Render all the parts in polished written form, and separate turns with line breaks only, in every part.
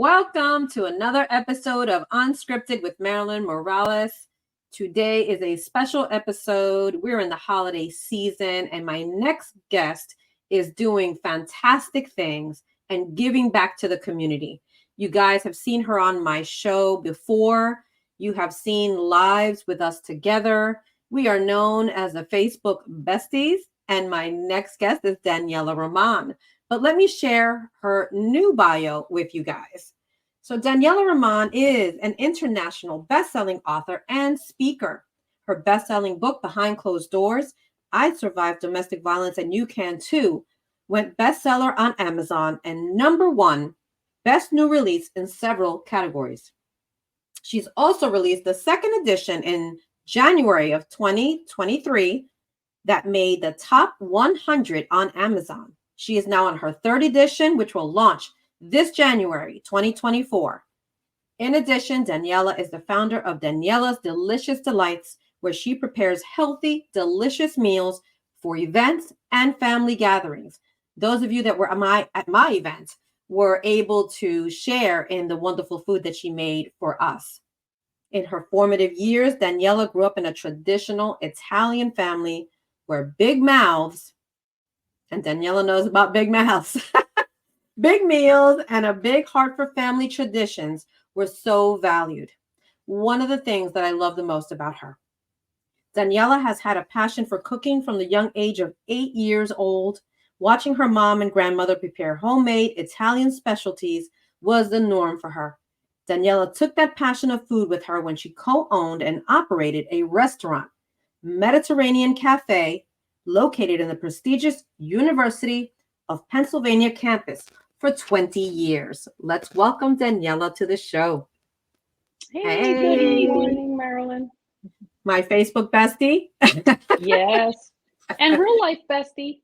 Welcome to another episode of Unscripted with Marilyn Morales. Today is a special episode. We're in the holiday season, and my next guest is doing fantastic things and giving back to the community. You guys have seen her on my show before. You have seen lives with us together. We are known as the Facebook besties, and my next guest is Daniela Roman. But let me share her new bio with you guys. So Daniela Roman is an international best-selling author and speaker. Her best-selling book, Behind Closed Doors, I Survived Domestic Violence and You Can Too, went bestseller on Amazon and #1 best new release in several categories. She's also released the second edition in January of 2023 that made the top 100 on Amazon. She is now on her third edition, which will launch this January 2024. In addition, Daniela is the founder of Daniela's Delicious Delights, where she prepares healthy, delicious meals for events and family gatherings. Those of you that were at my event were able to share in the wonderful food that she made for us. In her formative years, Daniela grew up in a traditional Italian family where big mouths, and Daniela knows about big mouths, big meals, and a big heart for family traditions were so valued. One of the things that I love the most about her. Daniela has had a passion for cooking from the young age of 8 years old. Watching her mom and grandmother prepare homemade Italian specialties was the norm for her. Daniela took that passion of food with her when she co-owned and operated a restaurant, Mediterranean Cafe, located in the prestigious University of Pennsylvania campus for 20 years. Let's welcome Daniela to the show.
Hey. Good morning, Marilyn.
My Facebook bestie.
Yes. And real life bestie.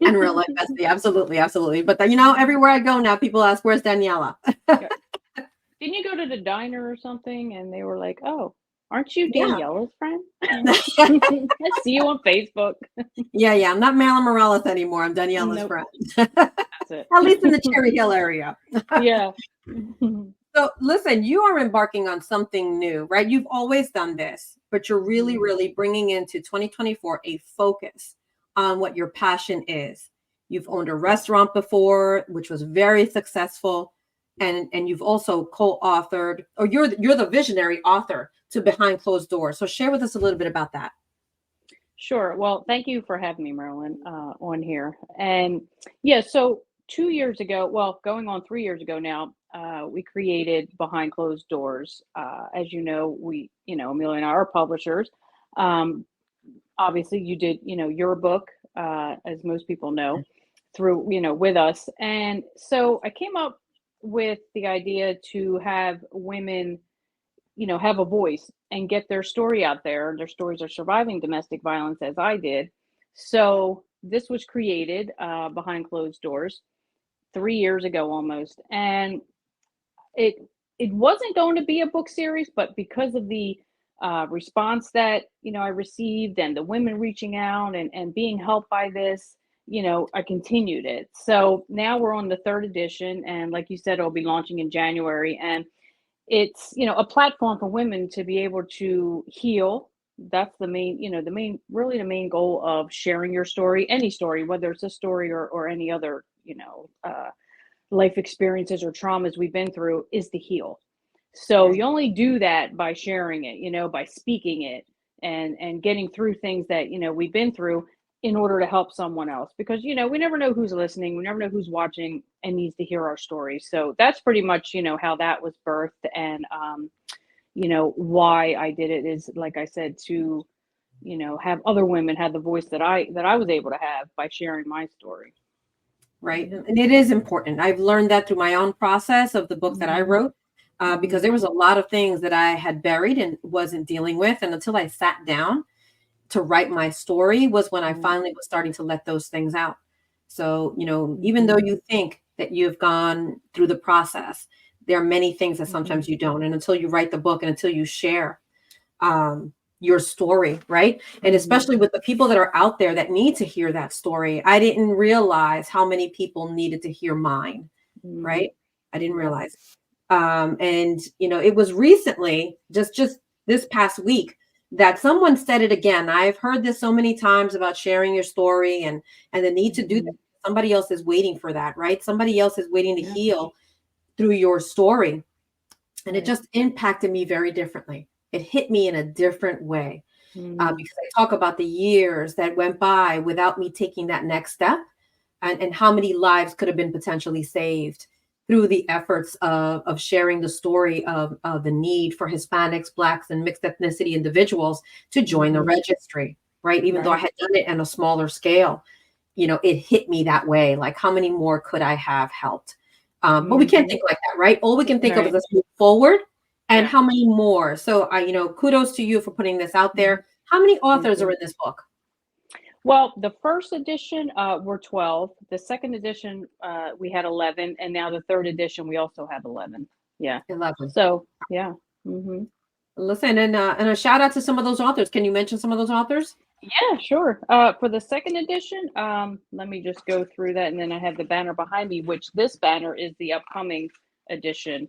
And real life bestie. Absolutely. Absolutely. But everywhere I go now, people ask, where's Daniela?
Didn't you go to the diner or something? And they were like, oh, aren't you Daniela's friend? I see you on Facebook.
Yeah. I'm not Marilyn Morales anymore. I'm Daniela's friend.
That's it.
At least in the Cherry Hill area.
Yeah.
So listen, you are embarking on something new, right? You've always done this, but you're really, really bringing into 2024 a focus on what your passion is. You've owned a restaurant before, which was very successful. And you've also co-authored, or you're the visionary author to Behind Closed Doors. So share with us a little bit about that.
Sure. Well, thank you for having me, Marilyn, on here. And yeah, so 2 years ago, well, going on 3 years ago now, we created Behind Closed Doors. As you know, Amelia and I are publishers. Obviously, you did, your book, as most people know, through, with us. And so I came up with the idea to have women, have a voice and get their story out there. Their stories are surviving domestic violence, as I did. So this was created Behind Closed Doors 3 years ago almost. And it wasn't going to be a book series, but because of the response that, I received and the women reaching out and being helped by this, I continued it. So now we're on the third edition. And like you said, it'll be launching in January. And it's, a platform for women to be able to heal. That's the main, really the main goal of sharing your story, any story, whether it's a story or any other, life experiences or traumas we've been through, is to heal. So you only do that by sharing it, by speaking it and getting through things that, we've been through in order to help someone else, because, we never know who's listening. We never know who's watching and needs to hear our story. So that's pretty much, how that was birthed. And, why I did it is, like I said, to, have other women have the voice that I was able to have by sharing my story.
Right. And it is important. I've learned that through my own process of the book that I wrote, because there was a lot of things that I had buried and wasn't dealing with. And until I sat down to write my story was when I finally was starting to let those things out. So, even though you think that you've gone through the process, there are many things that sometimes you don't. And until you write the book and until you share your story, right? And especially with the people that are out there that need to hear that story, I didn't realize how many people needed to hear mine, right? I didn't
Yep.
realize. And it was recently, just this past week, that someone said it again. I've heard this so many times about sharing your story and the need to do that.
Mhm.
Somebody else is waiting for that, right? Somebody else is waiting to
Yeah.
heal through your story. And it
Right.
just impacted me very differently. It hit me in a different way,
Mm.
because I talk about the years that went by without me taking that next step, and how many lives could have been potentially saved through the efforts of sharing the story of the need for Hispanics, Blacks, and mixed ethnicity individuals to join the
Mhm.
registry, right? Even though I
Right.
had done it on a smaller scale, it hit me that way. Like, how many more could I have helped? But we can't
Mhm.
think like that, right? All we can think of is
Right.
let's move forward, and
Yeah.
how many more. So kudos to you for putting this out
Mhm.
there. How many
Thank
authors are
you.
in this book?
Well, the first edition were 12. The second edition we had 11, and now the third edition we also have 11. Yeah.
11.
So, yeah. Mhm.
Listen, and a shout out to some of those authors. Can you mention some of those authors?
Yeah, sure. For the second edition, let me just go through that, and then I have the banner behind me, which this banner is the upcoming edition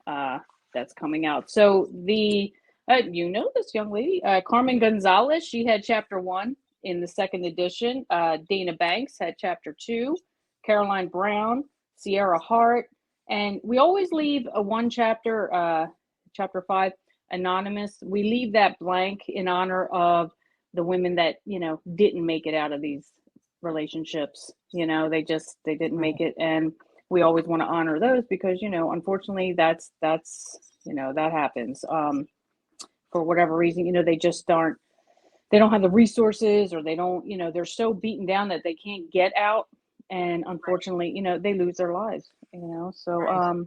uh, that's coming out. So you know this young lady, Carmen Gonzalez. She had chapter 1 in the second edition. Dana Banks had chapter 2. Caroline Brown, Sierra Hart, and we always leave a one chapter, chapter 5, anonymous. We leave that blank in honor of the women that didn't make it out of these relationships. They didn't make
Right.
it, and we always want to honor those because unfortunately that's that happens for whatever reason. They don't have the resources, or they don't, they're so beaten down that they can't get out, and unfortunately they lose their lives. So
Right.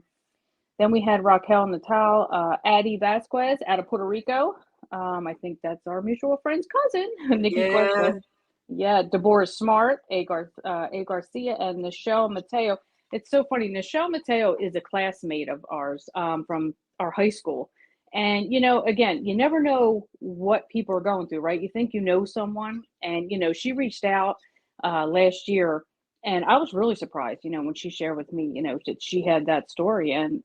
then we had Raquel Natal, Addie Vasquez out of Puerto Rico. I think that's our mutual friend's cousin, Nikki
Yeah.
Cuesta. Yeah, Deborah Smart, A. Garcia, and Nichelle Mateo. It's so funny. Nichelle Mateo is a classmate of ours from our high school. And, again, you never know what people are going through, right? You think you know someone. And, she reached out last year, and I was really surprised, when she shared with me, that she had that story. And,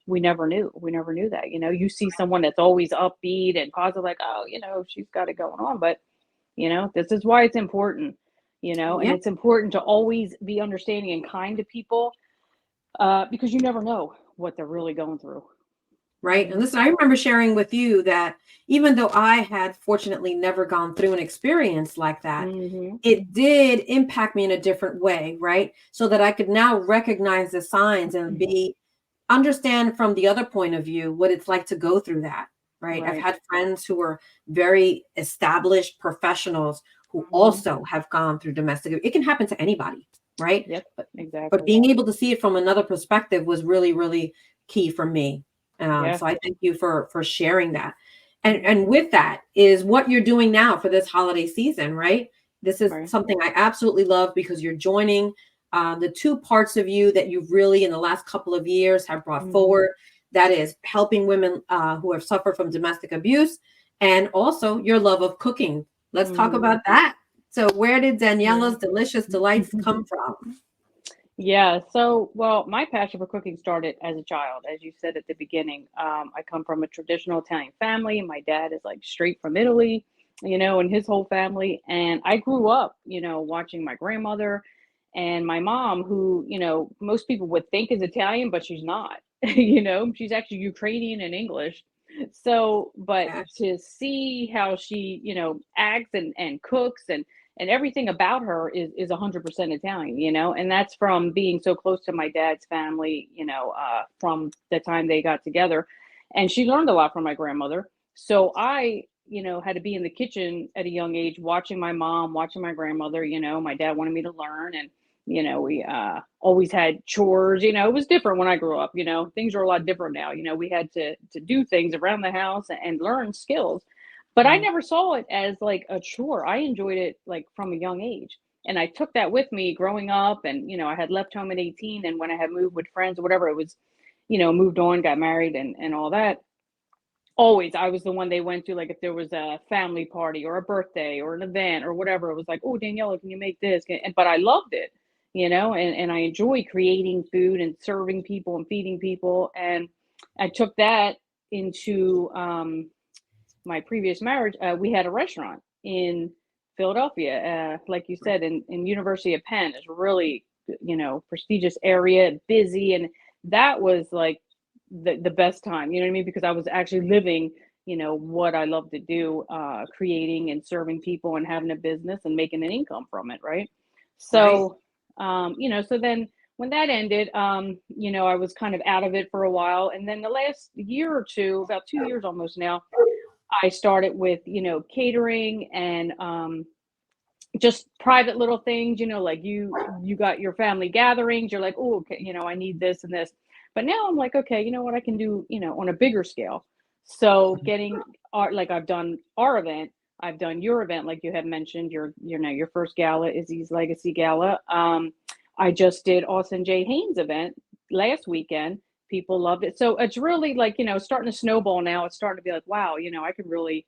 we never knew. We never knew that. You see someone that's always upbeat and positive, like, oh, she's got it going on. But, this is why it's important, and
Yeah.
it's important to always be understanding and kind to people because you never know what they're really going through.
Right. And listen, I remember sharing with you that even though I had fortunately never gone through an experience like that,
Mm-hmm.
it did impact me in a different way, right? So that I could now recognize the signs and be understand from the other point of view what it's like to go through that, right? I've
Right.
had friends who are very established professionals who
Mm-hmm.
also have gone through domestic. It can happen to anybody, right?
Yep.
But
Exactly.
being able to see it from another perspective was really, really key for me.
Yeah.
So I thank you for sharing that. And
Mm-hmm.
and with that is what you're doing now for this holiday season, right? This is
Right.
something I absolutely love because you're joining the two parts of you that you've really in the last couple of years have brought
Mm-hmm.
forward. That is helping women who have suffered from domestic abuse, and also your love of cooking. Let's talk
Mm-hmm.
about that. So where did
Yeah.
Daniela's Delicious Delights come from?
Yeah. So, well, my passion for cooking started as a child, as you said at the beginning. I come from a traditional Italian family. My dad is like straight from Italy, and his whole family. And I grew up, watching my grandmother and my mom, who, most people would think is Italian, but she's not. She's actually Ukrainian and English. So, but
Yes.
to see how she, acts and cooks and everything about her is 100% Italian, and that's from being so close to my dad's family, from the time they got together. And she learned a lot from my grandmother. So I, had to be in the kitchen at a young age, watching my mom, watching my grandmother. My dad wanted me to learn, and we always had chores. It was different when I grew up. Things are a lot different now. We had to do things around the house and learn skills, but I
Right.
never saw it as like a chore. I enjoyed it like from a young age. And I took that with me growing up. And, I had left home at 18. And when I had moved with friends or whatever, it was, moved on, got married and all that. Always, I was the one they went to. Like if there was a family party or a birthday or an event or whatever, it was like, oh, Daniela, can you make this? But I loved it. and I enjoy creating food and serving people and feeding people. And I took that into my previous marriage. We had a restaurant in Philadelphia, like you said, in University of Penn. Is really, prestigious area, busy, and that was like the best time. You know what I mean? Because I was actually living, what I love to do, creating and serving people and having a business and making an income from it, right?
Right.
So, so then when that ended, I was kind of out of it for a while, and then the last year or two, about 2 years almost now, I started with, catering and just private little things, like you got your family gatherings, you're like, oh, okay, I need this and this. But now I'm like, okay, you know what I can do, on a bigger scale. So getting art, like I've done our event, I've done your event, like you had mentioned, your first gala, Izzy's Legacy Gala. I just did Austin J. Haynes' event last weekend. People loved it. So it's really like, starting to snowball now. It's starting to be like, wow, I could really,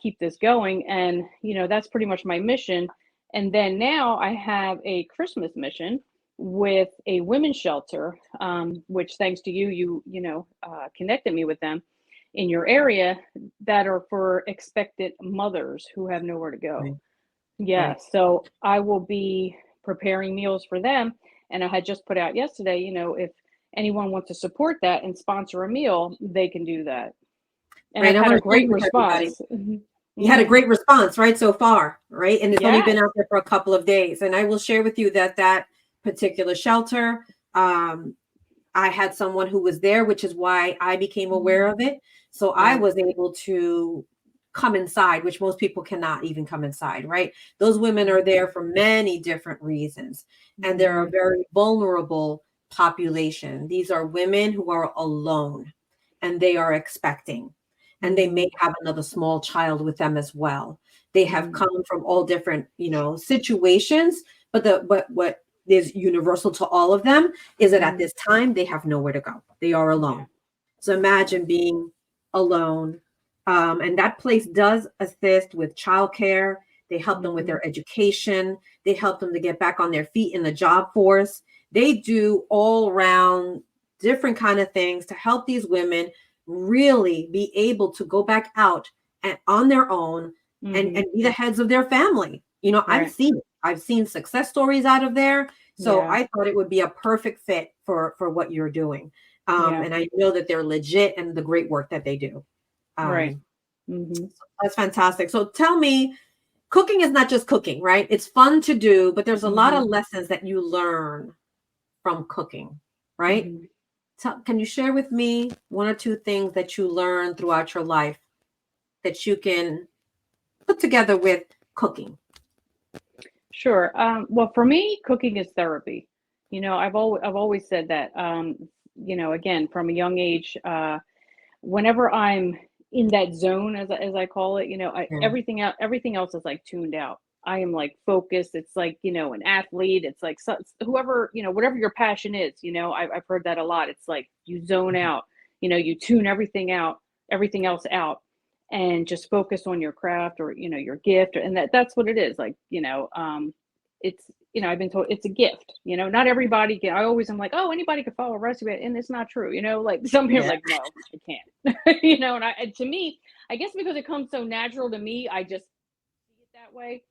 keep this going. And, that's pretty much my mission. And then now I have a Christmas mission with a women's shelter, which thanks to you connected me with them in your area, that are for expectant mothers who have nowhere to go.
Right.
Yeah.
Right.
So I will be preparing meals for them. And I had just put out yesterday, if anyone wants to support that and sponsor a meal, they can do that. And
Right.
I've
I
had
want
a
to share
great
with everybody.
response. Hmm.
You had a
Hmm.
great response, right, so far, right? And it's only been
Yes.
out there for a couple of days. And I will share with you that that particular shelter, I had someone who was there, which is why I became aware of it. So I
Right.
was able to come inside, which most people cannot even come inside, right? Those women are there for many different reasons, and they're a
Hmm.
very vulnerable population. These are women who are alone and they are expecting, and they may
Hmm.
have another small child with them as well. They have
Hmm.
come from all different, situations, but what is universal to all of them is that at
Hmm.
this time they have nowhere to go. They are
Yeah.
alone. So imagine being alone. And that place does assist with childcare. They help them with
Hmm.
their education. They help them to get back on their feet in the job force. They do all around different kind of things to help these women really be able to go back out and on their own and
Hmm.
be the heads of their family. I've
Right.
seen it. I've seen success stories out of there. So
Yeah.
I thought it would be a perfect fit for what you're doing.
Yeah.
And I know that they're legit and the great work that they do.
Right.
Um,
Hmm.
that's fantastic. So tell me, cooking is not just cooking, right? It's fun to do, but there's a lot
Hmm.
of lessons that you learn from cooking, right?
Hmm.
Can you share with me one or two things that you learned throughout your life that you can put together with cooking?
Sure. Well, for me, cooking is therapy. I've always said that. Again, from a young age, whenever I'm in that zone, as I call it,
Yeah.
everything else is like tuned out. I am like focused. It's like, an athlete. It's like whoever, whatever your passion is. I've heard that a lot. It's like you zone out. You tune everything else out, and just focus on your craft or your gift, and that's what it is. Like, it's, I've been told it's a gift. Not everybody can. I always am like, oh, anybody can follow a recipe, and it's not true. Like some people are
Yeah.
like, no, I can't. And to me, I guess because it comes so natural to me, I just see it that way.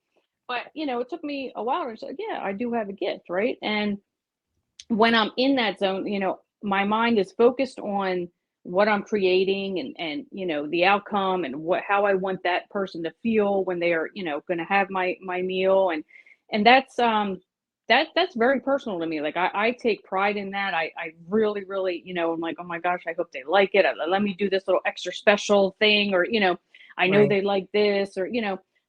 But it took me a while to say, yeah, I do have a gift, right? And when I'm in that zone, my mind is focused on what I'm creating, and the outcome, and how I want that person to feel when they are, going to have my meal. And that's very personal to me. Like I take pride in that. I really, really, I'm like, oh my gosh, I hope they like it. Let me do this little extra special thing, or I know
Right.
they like this, or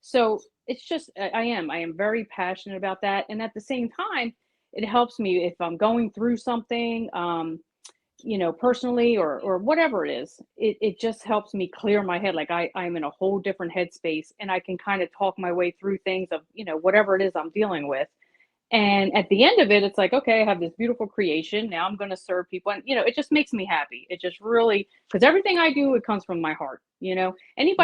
so it's just I am very passionate about that. And at the same time, it helps me if I'm going through something, personally, or whatever it is. It just helps me clear my head. Like I'm in a whole different headspace, and I can kind of talk my way through things of, whatever it is I'm dealing with. And at the end of it, it's like, okay, I have this beautiful creation. Now I'm going to serve people. And, it just makes me happy. It just really, because everything I do, it comes from my heart. Anybody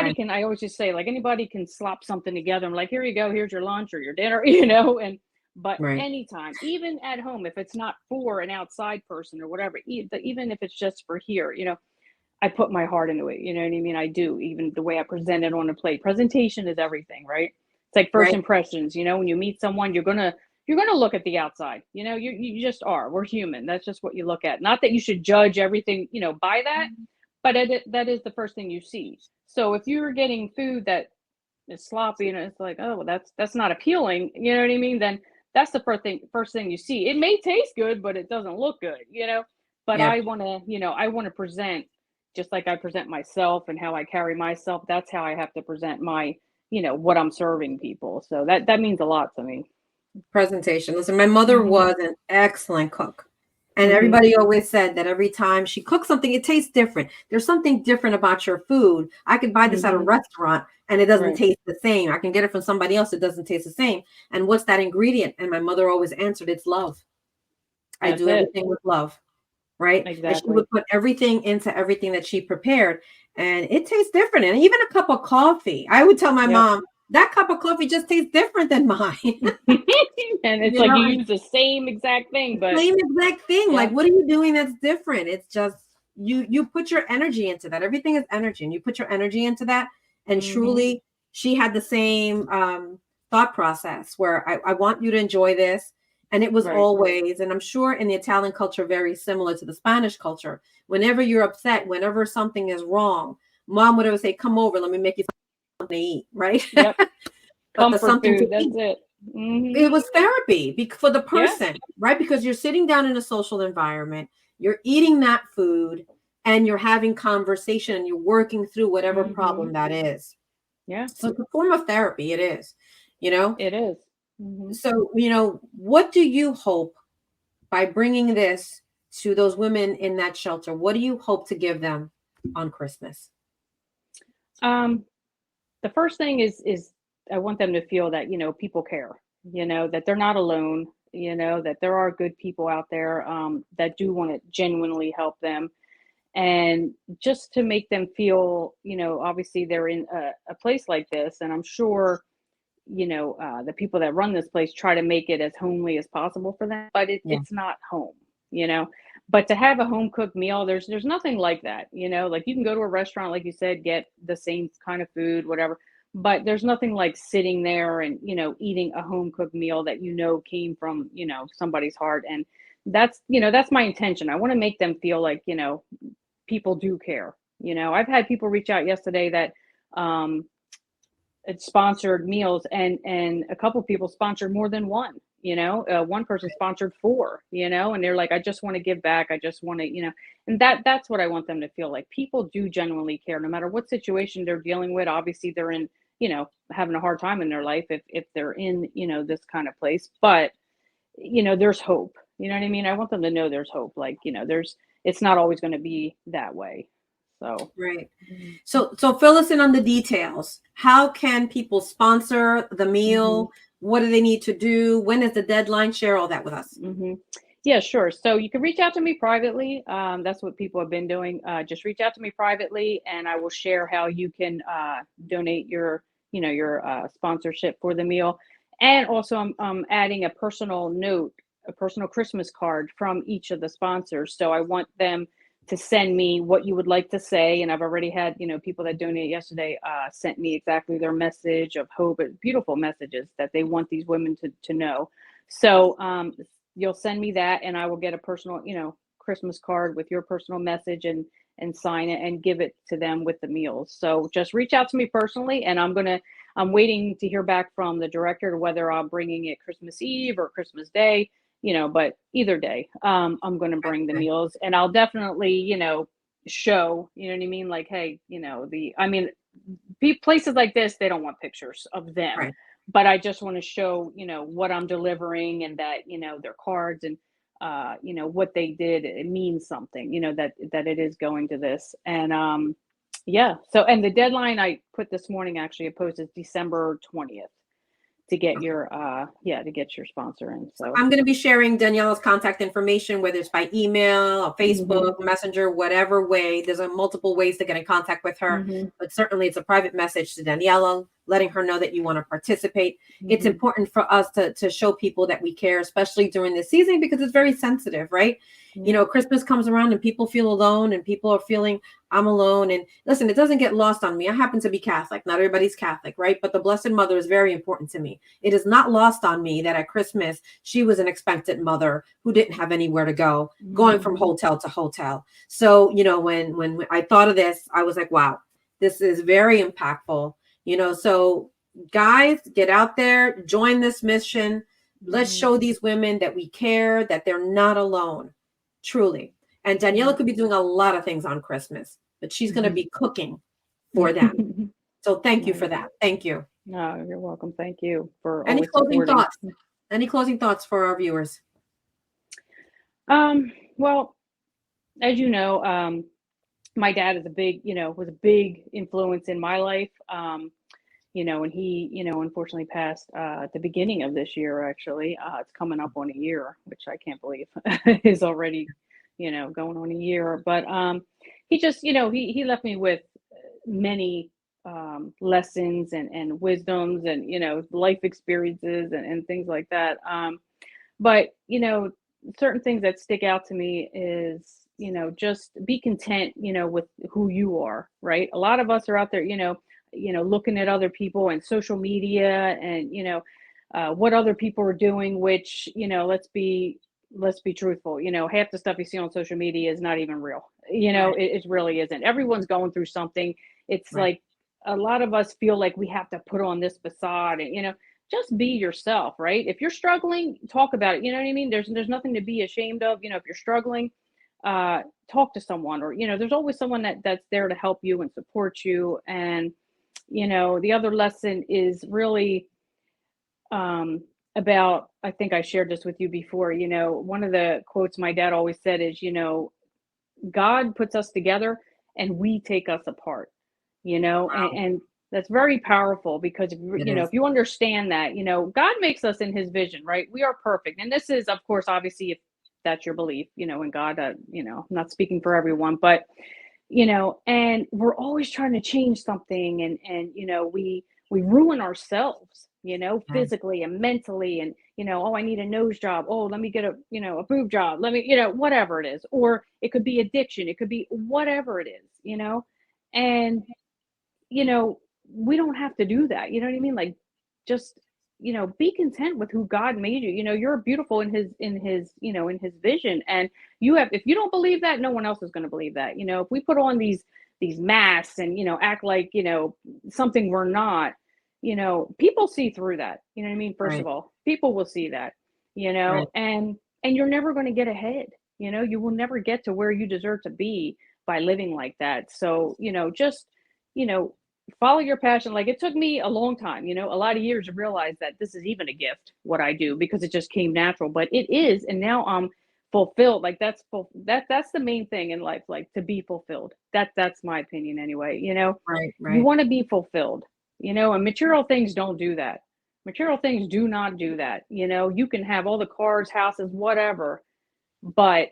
Right.
can, I always just say, like, anybody can slop something together. I'm like, here you go. Here's your lunch or your dinner, But
Right.
anytime, even at home, if it's not for an outside person or whatever, even if it's just for here, I put my heart into it. You know what I mean? I do. Even the way I present it on a plate. Presentation is everything, right? It's like first
Right.
impressions. When you meet someone, you're gonna look at the outside. You just are. We're human. That's just what you look at. Not that you should judge everything, by that, but that is the first thing you see. So if you're getting food that is sloppy and it's like, oh, well, that's not appealing. You know what I mean? Then that's the first thing you see. It may taste good, but it doesn't look good. But
Yeah.
I want to present just like I present myself and how I carry myself. That's how I have to present what I'm serving people. So that means a lot to me.
Presentation. Listen, my mother
Mhm.
was an excellent cook. And
Mhm.
everybody always said that every time she cooks something, it tastes different. There's something different about your food. I could buy this at a
Mhm.
restaurant and it doesn't
Right.
taste the same. I can get it from somebody else. It doesn't taste the same. And what's that ingredient? And my mother always answered, it's love. I
That's
do
it.
everything with love. Right. And she
Exactly.
would put everything into everything that she prepared. And it tastes different. And even a cup of coffee, I would tell my
Yep.
mom, that cup of coffee just tastes different than mine.
And it's
You
like
know,
you use the same exact thing, but
same exact thing. Like,
yep.
what are you doing that's different? It's just you put your energy into that. Everything is energy, and you put your energy into that. And
Mhm.
truly, she had the same thought process where I want you to enjoy this. And it was
Right.
always, and I'm sure in the Italian culture, very similar to the Spanish culture. Whenever you're upset, whenever something is wrong, mom would always say, "Come over, let me make you something to eat." Right?
Yep.
But the
Comfort
something to
food. That's
eat,
it. Mhm.
it was therapy for the
Yeah.
person, right? Because you're sitting down in a social environment, you're eating that food, and you're having conversation and you're working through whatever
Mhm.
problem that is.
Yeah.
So it's a form of therapy, it is, you know?
It is. Mhm.
So, what do you hope by bringing this to those women in that shelter? What do you hope to give them on Christmas?
Um, the first thing is I want them to feel that, people care, that they're not alone, that there are good people out there that do want to genuinely help them. And just to make them feel, obviously they're in a place like this. And I'm sure, the people that run this place try to make it as homely as possible for them, but
Yeah.
it's not home, you know. But to have a home cooked meal, there's nothing like that, like you can go to a restaurant, like you said, get the same kind of food, whatever. But there's nothing like sitting there and eating a home cooked meal that came from somebody's heart. And that's my intention. I want to make them feel like people do care. I've had people reach out yesterday that um, it sponsored meals, and a couple people sponsored more than one. One person sponsored four. And they're like, I just want to give back. I just want to, and that's what I want them to feel like. People do genuinely care, no matter what situation they're dealing with. Obviously, they're in, having a hard time in their life if they're in, this kind of place. But there's hope. You know what I mean? I want them to know there's hope. Like, it's not always going to be that way. So,
Right. So fill us in on the details. How can people sponsor the
hmm
meal? What do they need to do? When is the deadline? Share all that with us.
hmm yeah, sure. So you can reach out to me privately. That's what people have been doing. Just reach out to me privately, and I will share how you can donate your sponsorship for the meal. And also, I'm adding a personal note, a personal Christmas card from each of the sponsors. So I want them to send me what you would like to say. And I've already had people that donated yesterday sent me exactly their message of hope, beautiful messages that they want these women to know. So you'll send me that, and I will get a personal, Christmas card with your personal message, and sign it and give it to them with the meals. So just reach out to me personally, and I'm waiting to hear back from the director whether I'm bringing it Christmas Eve or Christmas Day, but either day, I'm going to bring the
Okay.
meals, and I'll definitely, show, you know what I mean? Like, hey, I mean, places like this, they don't want pictures of them,
Right.
but I just want to show, what I'm delivering, and that, their cards, and what they did, it means something, that it is going to this. And yeah, so, and the deadline I put this morning, actually, I posted December 20th to get
Okay.
your sponsor in.
So
So
I'm going to be sharing Daniela's contact information, whether it's by email or
hmm
Facebook, Messenger, whatever way. There's multiple ways to get in contact with her,
hmm
but certainly it's a private message to Daniela. letting her know that you want to participate.
Mm-hmm.
It's important for us to show people that we care, especially during this season, because it's very sensitive, right?
Yeah.
Christmas comes around and people feel alone, and people are feeling I'm alone. And listen, it doesn't get lost on me. I happen to be Catholic. Not everybody's Catholic, right? But the Blessed Mother is very important to me. It is not lost on me that at Christmas, she was an expectant mother who didn't have anywhere to go, going from hotel to hotel. So, when I thought of this, I was like, wow, this is very impactful. So guys, get out there, join this mission. Let's show these women that we care, that they're not alone, truly. And Daniela could be doing a lot of things on Christmas, but she's going to be cooking for them. So thank you for that. Thank you.
No, you're welcome. Thank you for
Any
always
closing
supporting.
thoughts? Any closing thoughts for our viewers?
Well, as you know, my dad is was a big influence in my life. And he, unfortunately passed at the beginning of this year, actually. It's coming up on a year, which I can't believe is already, going on a year. But he just, he left me with many lessons and wisdoms and, life experiences and things like that. But, certain things that stick out to me is, just be content, with who you are, right? A lot of us are out there, looking at other people and social media and, what other people are doing, which, let's be truthful, half the stuff you see on social media is not even real.
Right.
It really isn't. Everyone's going through something. It's
Right.
like a lot of us feel like we have to put on this facade and, just be yourself, right? If you're struggling, talk about it. You know what I mean? There's nothing to be ashamed of. If you're struggling, talk to someone, or there's always someone that's there to help you and support you. And the other lesson is really about, I think I shared this with you before, one of the quotes my dad always said is, God puts us together and we take us apart,
Wow.
and that's very powerful, because if you understand that, God makes us in his vision, right? We are perfect. And this is, of course, obviously, if that's your belief, in God, I'm not speaking for everyone, but, and we're always trying to change something. And we ruin ourselves, physically and mentally. And, oh, I need a nose job. Oh, let me get a boob job. Let me, whatever it is. Or it could be addiction. It could be whatever it is, and, we don't have to do that. You know what I mean? Like, just, be content with who God made you. You're beautiful in his, in his vision. And if you don't believe that, no one else is going to believe that. If we put on these masks and, act like, something we're not, people see through that. You know what I mean? First of all, people will see that,
Right.
and you're never going to get ahead. You will never get to where you deserve to be by living like that. So, just, follow your passion. Like, it took me a long time, a lot of years to realize that this is even a gift, what I do, because it just came natural, but it is. And now I'm fulfilled. Like, that's the main thing in life, like, to be fulfilled. That's my opinion anyway.
Right.
You want to be fulfilled, and material things don't do that. Material things do not do that. You can have all the cars, houses, whatever, but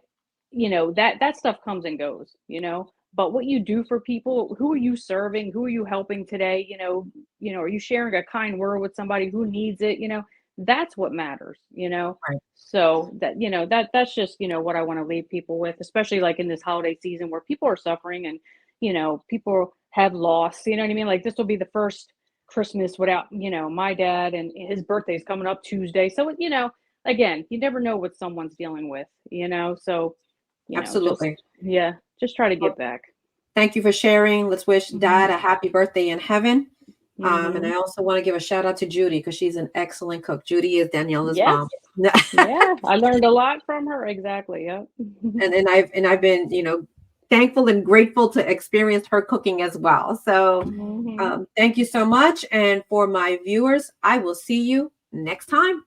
that stuff comes and goes. But what you do for people, who are you serving, who are you helping today, are you sharing a kind word with somebody who needs it? That's what matters.
Right.
So that's just what I want to leave people with, especially like in this holiday season where people are suffering and people have lost. You know what I mean? Like, this will be the first Christmas without my dad, and his birthday is coming up Tuesday, so again, you never know what someone's dealing with, so
Absolutely.
just try to
Well,
give back.
thank you for sharing. Let's wish Dad a happy birthday in heaven. And I also want to give a shout out to Judy, because she's an excellent cook. Judy is Daniela's
Yes.
mom.
Yeah, I learned a lot from her. Exactly. Yeah.
and I've been thankful and grateful to experience her cooking as well. So thank you so much. And for my viewers, I will see you next time.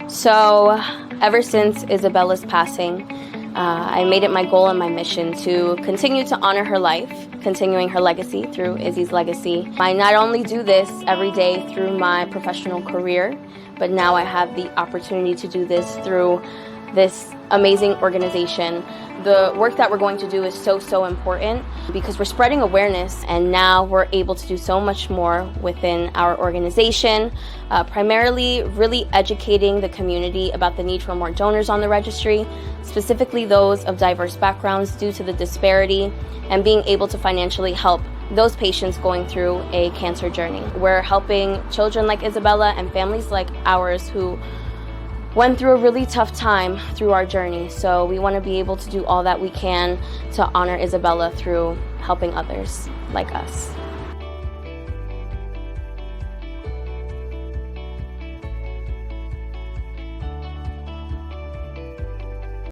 So ever since Isabella's passing, I made it my goal and my mission to continue to honor her life, continuing her legacy through Izzy's legacy. I not only do this every day through my professional career, but now I have the opportunity to do this through this amazing organization. The work that we're going to do is so important because we're spreading awareness, and now we're able to do so much more within our organization, primarily really educating the community about the need for more donors on the registry, specifically those of diverse backgrounds due to the disparity, and being able to financially help those patients going through a cancer journey. We're helping children like Isabella and families like ours who went through a really tough time through our journey. So we want to be able to do all that we can to honor Isabella through helping others like us.